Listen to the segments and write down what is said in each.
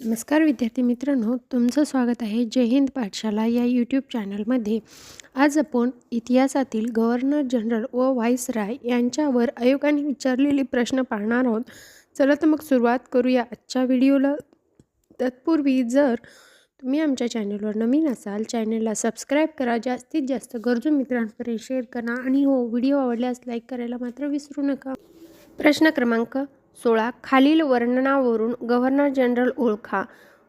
नमस्कार विद्यार्थी मित्रांनो, तुमचं स्वागत आहे जय हिंद पाठशाला या यूट्यूब चॅनलमध्ये. आज आपण इतिहासातील गव्हर्नर जनरल व व्हाईसराय यांच्यावर आयोगाने विचारलेले प्रश्न पाहणार आहोत. चला तर मग सुरुवात करूया आजच्या व्हिडिओला. तत्पूर्वी जर तुम्ही आमच्या चॅनलवर नवीन असाल, चॅनलला सबस्क्राईब करा, जास्तीत जास्त गरजू मित्रांपर्यंत शेअर करा आणि हो, व्हिडिओ आवडल्यास लाईक करायला मात्र विसरू नका. प्रश्न क्रमांक 16. खालील वर्णनावरून गव्हर्नर जनरल ओळखा.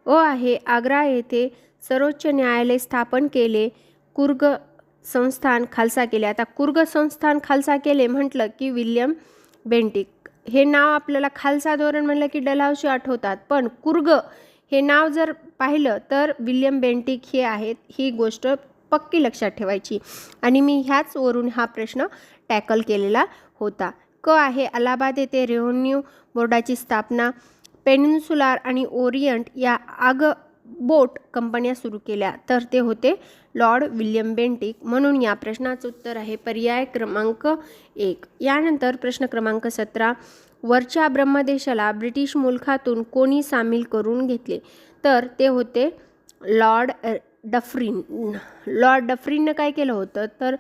अ आहे, आग्रा येथे सर्वोच्च न्यायालय स्थापन केले. कुर्ग संस्थान खालसा केले. आता कुर्ग संस्थान खालसा केले म्हटलं की विल्यम बेंटिक हे नाव आपल्याला खालसा धोरण म्हणलं की डलहौसी आठवतात, पण कुर्ग हे नाव जर पाहिलं तर विल्यम बेंटिक हे आहेत. ही गोष्ट पक्की लक्षात ठेवायची आणि मी ह्याच वरून हा प्रश्न टॅकल केलेला होता. क आहे, अलाहाबाद येथे रेव्हेन्यू बोर्डाची स्थापना. पेनिन्सुलार आणि ओरिएंट या आगबोट कंपन्या सुरू केल्या, तर ते होते लॉर्ड विल्यम बेंटिक. म्हणून या प्रश्नाचं उत्तर आहे पर्याय क्रमांक 1. यानंतर प्रश्न क्रमांक 17. वरच्या ब्रह्मदेशाला ब्रिटिश मुलखातून कोणी सामील करून घेतले, तर ते होते लॉर्ड डफरीन. लॉर्ड डफरीननं काय केलं होतं, तर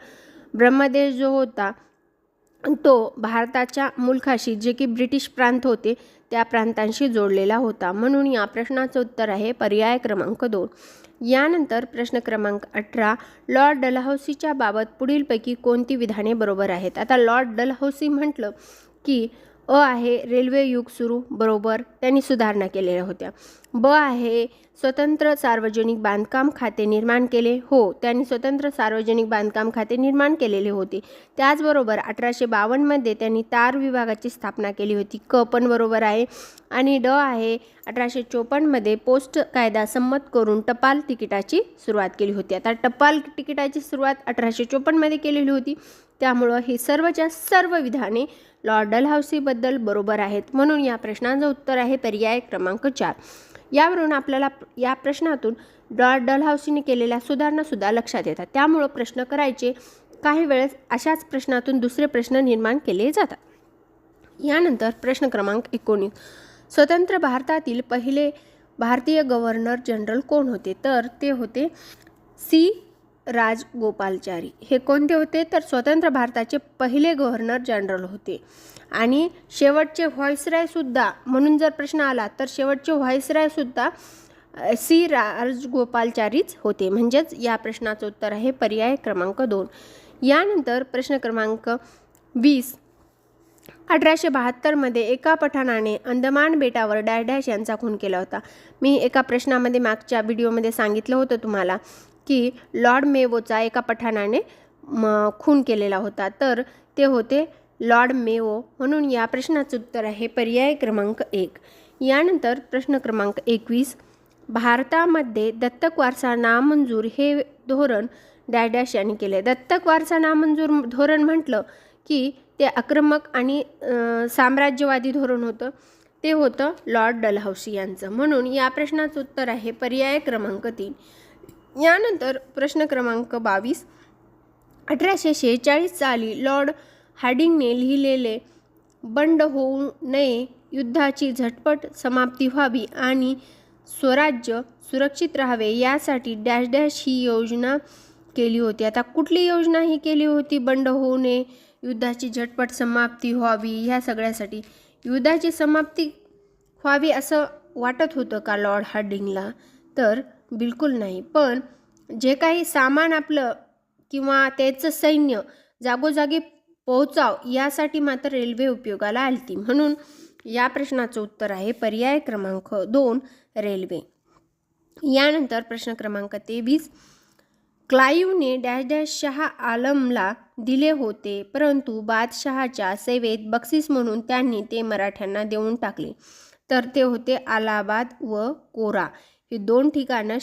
ब्रह्मदेश जो होता तो भारताच्या मुलखाशी, जे की ब्रिटिश प्रांत होते, त्या प्रांतांशी जोडलेला होता. म्हणून या प्रश्नाचं उत्तर आहे पर्याय क्रमांक 2. यानंतर प्रश्न क्रमांक 18. लॉर्ड डलहौसीच्या बाबत पुढीलपैकी कोणती विधाने बरोबर आहेत. आता लॉर्ड डलहौसी म्हटलं की अ आहे, रेल्वे युग सुरू, बरोबर, त्यांनी सुधारणा केलेल्या होत्या. ब आहे, स्वतंत्र सार्वजनिक बांधकाम खाते निर्माण केले. हो, त्यांनी स्वतंत्र सार्वजनिक बांधकाम खाते निर्माण केलेले होते. त्याचबरोबर 1852मध्ये त्यांनी तार विभागाची स्थापना केली होती. क पण बरोबर आहे. आणि ड आहे, 1854मध्ये पोस्ट कायदा संमत करून टपाल तिकिटाची सुरुवात केली होती. आता टपाल तिकिटाची सुरुवात 1854मध्ये केलेली होती, त्यामुळं ही सर्वच्या सर्व विधाने लॉर्ड डलहौसीबद्दल बरोबर आहेत. म्हणून या प्रश्नाचं उत्तर आहे पर्याय क्रमांक 4. यावरून आपल्याला या प्रश्नातून लॉर्ड डलहौसीने केलेल्या सुधारणासुद्धा लक्षात येतात. त्यामुळं प्रश्न करायचे काही वेळेस अशाच प्रश्नातून दुसरे प्रश्न निर्माण केले जातात. यानंतर प्रश्न क्रमांक 19. स्वतंत्र भारतातील पहिले भारतीय गव्हर्नर जनरल कोण होते, तर ते होते सी राजगोपालचारी. हे कोणते होते, तर स्वतंत्र भारताचे पहिले गव्हर्नर जनरल होते. आणि शेवटचे व्हाईसरायसुद्धा, म्हणून जर प्रश्न आला तर शेवटचे व्हाईसरायसुद्धा सी राजगोपालचारीच होते. म्हणजेच या प्रश्नाचं उत्तर आहे पर्याय क्रमांक 2. यानंतर प्रश्न क्रमांक 20. 1872मध्ये एका पठाणाने अंदमान बेटावर डॅश डॅश यांचा खून केला होता. मी एका प्रश्नामध्ये मागच्या व्हिडिओमध्ये सांगितलं होतं तुम्हाला की लॉर्ड मेवोचा एका पठाणाने खून केलेला होता, तर ते होते लॉर्ड मेवो. म्हणून या प्रश्नाचं उत्तर आहे पर्याय क्रमांक 1. यानंतर प्रश्न क्रमांक 21. भारतामध्ये दत्तक वारसा नामंजूर हे धोरण डॅश डॅश यांनी केले. दत्तक वारसा नामंजूर धोरण म्हटलं की ते आक्रमक आणि साम्राज्यवादी धोरण होतं, ते होतं लॉर्ड डलहौसी यांचं. म्हणून या प्रश्नाचं उत्तर आहे पर्याय क्रमांक 3. यानंतर प्रश्न क्रमांक 22. 1846 साली लॉर्ड हार्डिंगने लिहिलेले बंड होऊ नये, युद्धाची झटपट समाप्ती व्हावी आणि स्वराज्य सुरक्षित राहावे यासाठी डॅश डॅश ही योजना केली होती. आता कुठली योजना ही केली होती, बंड होऊ नये, युद्धाची झटपट समाप्ती व्हावी, ह्या सगळ्यासाठी. युद्धाची समाप्ती व्हावी असं वाटत होतं का लॉर्ड हार्डिंगला, तर बिलकुल नाही. पण जे काही सामान आपलं किंवा त्याचं सैन्य जागोजागी पोहोचाव यासाठी मात्र रेल्वे उपयोगाला आलती. म्हणून या प्रश्नाचं उत्तर आहे पर्याय क्रमांक 2 रेल्वे. यानंतर प्रश्न क्रमांक 23. क्लाईव्हने डॅश डॅश शाह आलमला दिले होते, परंतु बादशहाच्या सेवेत बक्षीस म्हणून त्यांनी ते मराठ्यांना देऊन टाकले, तर ते होते अलाहाबाद व कोरा. ही दोन ठिकाणं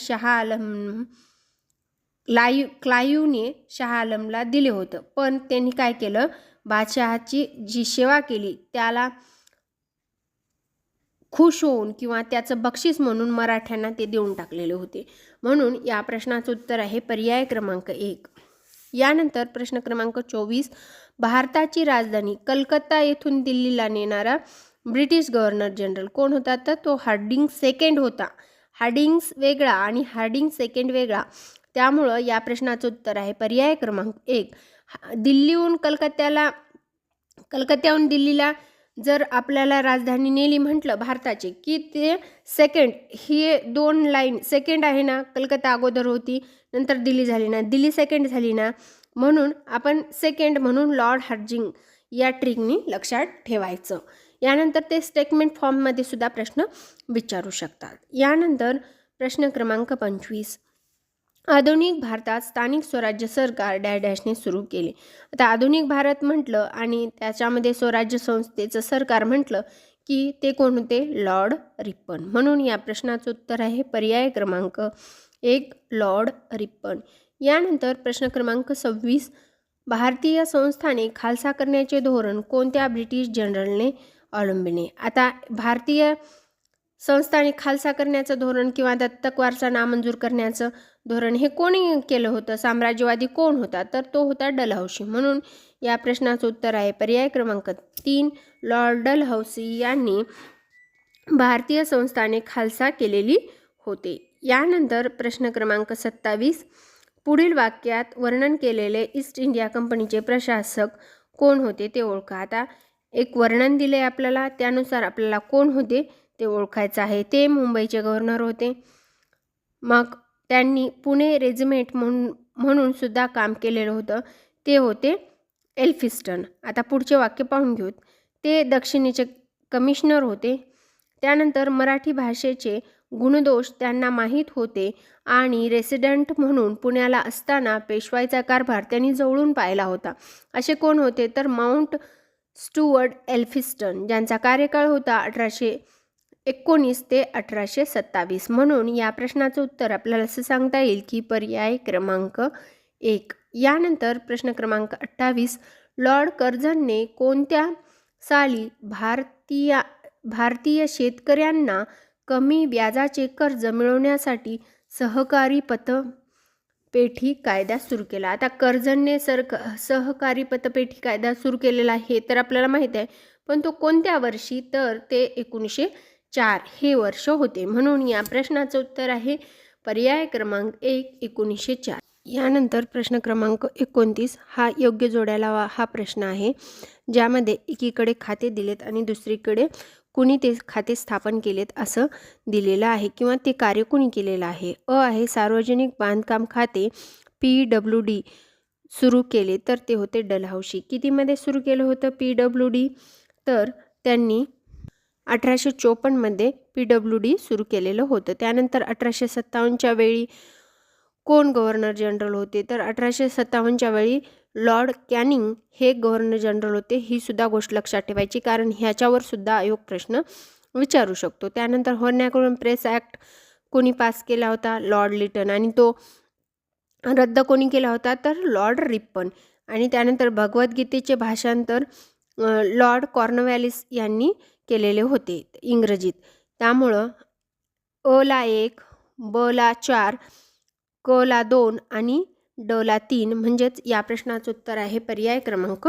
क्लाईव्हने शाह आलमला दिले होतं, पण त्यांनी काय केलं, बादशहाची जी सेवा केली त्याला खुश होऊन किंवा त्याचं बक्षीस म्हणून मराठ्यांना ते देऊन टाकलेले होते. म्हणून या प्रश्नाचं उत्तर आहे पर्याय क्रमांक 1. यानंतर प्रश्न क्रमांक 24. भारताची राजधानी कलकत्ता येथून दिल्लीला नेणारा ब्रिटिश गव्हर्नर जनरल कोण होता तर तो हार्डिंग्स सेकंड होता. हार्डिंग्स वेगळा आणि हार्डिंग्स सेकंड वेगळा. त्यामुळं या प्रश्नाचं उत्तर आहे पर्याय क्रमांक 1. कलकत्त्याहून दिल्लीला जर आपल्याला राजधानी नेली म्हटलं भारताची की ते सेकंड, ही 2 लाईन सेकंड आहे ना, कलकत्ता अगोदर होती नंतर दिल्ली झाली ना, दिल्ली सेकंड झाली ना, म्हणून आपण सेकंड म्हणून लॉर्ड हार्डिंग या ट्रिकनी लक्षात ठेवायचं. यानंतर ते स्टेटमेंट फॉर्ममध्ये सुद्धा प्रश्न विचारू शकतात. यानंतर प्रश्न क्रमांक 25. आधुनिक भारतात स्थानिक स्वराज्य सरकार डॅशने सुरू केले. आता आधुनिक भारत म्हटलं आणि त्याच्यामध्ये स्वराज्य संस्थेचं सरकार म्हटलं की ते कोण होते? Lord Ripon. म्हणून या प्रश्नाचं उत्तर आहे पर्याय क्रमांक 1 लॉर्ड रिपन. यानंतर प्रश्न क्रमांक 26. भारतीय संस्थाने खालसा करण्याचे धोरण कोणत्या ब्रिटिश जनरलने अवलंबिले? आता भारतीय संस्थाने खालसा करण्याचं धोरण किंवा दत्तक वारसा नामंजूर करण्याचं धोरण हे कोणी केलं होतं? साम्राज्यवादी कोण होता? तर तो होता डलहौसी. म्हणून या प्रश्नाचं उत्तर आहे पर्याय क्रमांक 3 लॉर्ड डलहौसी यांनी भारतीय संस्थाने खालसा केलेली होते. यानंतर प्रश्न क्रमांक 27. पुढील वाक्यात वर्णन केलेले ईस्ट इंडिया कंपनीचे प्रशासक कोण होते ते ओळखा. आता एक वर्णन दिले आपल्याला, त्यानुसार आपल्याला कोण होते ते ओळखायचं आहे. ते मुंबईचे गव्हर्नर होते. मग त्यांनी पुणे रेजिमेंट म्हणून सुद्धा काम केलेलं होतं. ते होते एल्फिस्टन. आता पुढचे वाक्य पाहून घेऊत. ते दक्षिणेचे कमिशनर होते. त्यानंतर मराठी भाषेचे गुणदोष त्यांना माहीत होते आणि रेसिडेंट म्हणून पुण्याला असताना पेशवाईचा कारभार त्यांनी जवळून पाहिला होता. असे कोण होते तर माउंट स्टुअर्ट एल्फिस्टन, ज्यांचा कार्यकाळ होता 1819 ते 1827. म्हणून या प्रश्नाचं उत्तर आपल्याला असं सांगता येईल की पर्याय क्रमांक 1. यानंतर प्रश्न क्रमांक 28. लॉर्ड कर्झनने कोणत्या साली भारतीय शेतकऱ्यांना कमी व्याजाचे कर्ज मिळवण्यासाठी सहकारी पतपेढी कायदा सुरू केला? आता कर्झनने सहकारी पतपेढी कायदा सुरू केलेला आहे तर आपल्याला माहीत आहे, पण तो कोणत्या वर्षी तर ते 1904 हे वर्ष होते. म्हणून या प्रश्नाचं उत्तर आहे पर्याय क्रमांक 1 1904. यानंतर प्रश्न क्रमांक 29 हा योग्य जोड्याला हा प्रश्न आहे, ज्यामध्ये एकीकडे खाते दिलेत आणि दुसरीकडे कुणी ते खाते स्थापन केलेत असं दिलेलं आहे किंवा ते कार्य कुणी केलेलं आहे. आहे सार्वजनिक बांधकाम खाते PWD सुरू केले तर ते होते डलहौसी. कितीमध्ये सुरू केलं होतं PWD? तर त्यांनी 1854 PWD सुरू केलेलं होतं. त्यानंतर 1857च्या वेळी कोण गव्हर्नर जनरल होते तर 1857च्या वेळी लॉर्ड कॅनिंग हे गव्हर्नर जनरल होते. ही सुद्धा गोष्ट लक्षात ठेवायची, कारण ह्याच्यावर सुद्धा आयोग प्रश्न विचारू शकतो. त्यानंतर व्हर्नॅक्युलर प्रेस ॲक्ट कोणी पास केला होता? Lord Lytton. आणि तो रद्द कोणी केला होता तर लॉर्ड रिपन. आणि त्यानंतर भगवद्गीतेचे भाषांतर लॉर्ड कॉर्नवॅलिस यांनी केलेले होते इंग्रजीत. त्यामुळं अ ला 1, ब ला 4, क ला 2 आणि ड ला 3 म्हणजेच या प्रश्नाचं उत्तर आहे पर्याय क्रमांक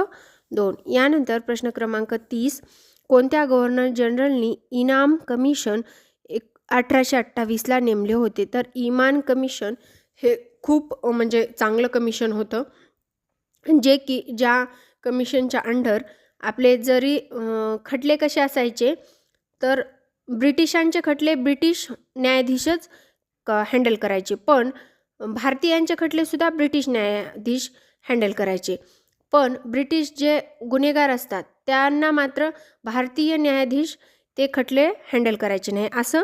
2. यानंतर प्रश्न क्रमांक 30. कोणत्या गव्हर्नर जनरलनी इनाम कमिशन 1828ला नेमले होते? तर इमान कमिशन हे खूप म्हणजे चांगलं कमिशन होतं, जे की ज्या कमिशनच्या अंडर आपले जरी खटले कसे असायचे तर ब्रिटिशांचे खटले ब्रिटिश न्यायाधीशच हँडल करायचे, पण भारतीयांचे खटलेसुद्धा ब्रिटिश न्यायाधीश हँडल करायचे. पण ब्रिटिश जे गुन्हेगार असतात त्यांना मात्र भारतीय न्यायाधीश ते खटले हँडल करायचे नाही, असं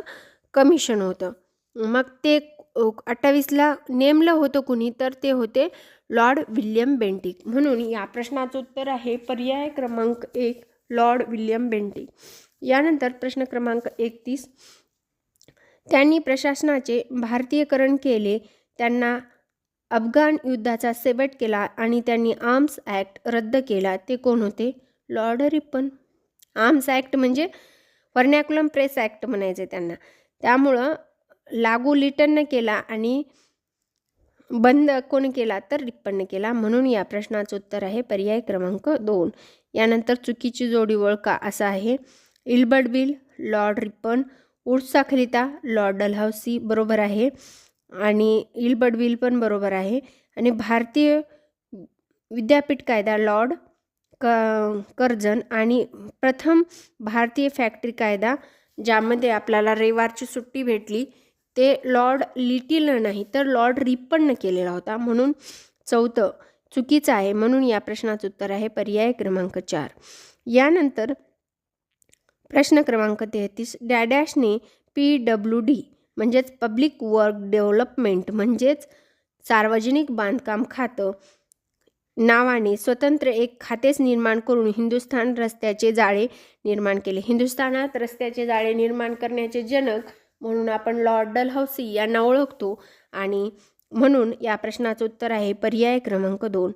कमिशन होतं. मग ते 28ला नेमलं होतं कुणी तर ते होते लॉर्ड विल्यम बेंटिक. म्हणून या प्रश्नाचं उत्तर आहे पर्याय क्रमांक 1 लॉर्ड विल्यम बेंटिक. यानंतर प्रश्न क्रमांक 31. त्यांनी प्रशासनाचे भारतीयकरण केले, त्यांना अफगाण युद्धाचा शेवट केला आणि त्यांनी आर्म्स ॲक्ट रद्द केला, ते कोण होते? Lord Ripon. आर्म्स ॲक्ट म्हणजे व्हर्नॅक्युलर प्रेस ॲक्ट म्हणायचे त्यांना. त्यामुळं लागू लिटनने केला आणि बंद कोणी केला तर रिपनने केला. म्हणून या प्रश्नाचं उत्तर आहे पर्याय क्रमांक 2. यानंतर चुकीची जोडी ओळखा असं आहे. इल्बर्टविल, लॉर्ड रिपन, वुड्ससाकरिता लॉर्ड डलहौसी बरोबर आहे आणि इल्बर्टविल पण बरोबर आहे. आणि भारतीय विद्यापीठ कायदा लॉर्ड कर्जन आणि प्रथम भारतीय फॅक्टरी कायदा ज्यामध्ये आपल्याला रविवारची सुट्टी भेटली ते लॉर्ड लिटिलनं नाही तर लॉर्ड रिपननं केलेला होता, म्हणून चौथं चुकीचं आहे. म्हणून या प्रश्नाचं उत्तर आहे पर्याय क्रमांक 4. यानंतर प्रश्न क्रमांक 33 डॅडॅशने PWD म्हणजेच पब्लिक वर्क डेव्हलपमेंट म्हणजेच सार्वजनिक बांधकाम खातं नावाने स्वतंत्र एक खातेच निर्माण करून हिंदुस्थान रस्त्याचे जाळे निर्माण केले. हिंदुस्थानात रस्त्याचे जाळे निर्माण करण्याचे जनक म्हणून आपण लॉर्ड डलहौसी यांना ओळखतो आणि म्हणून या प्रश्नाचं उत्तर आहे पर्याय क्रमांक 2.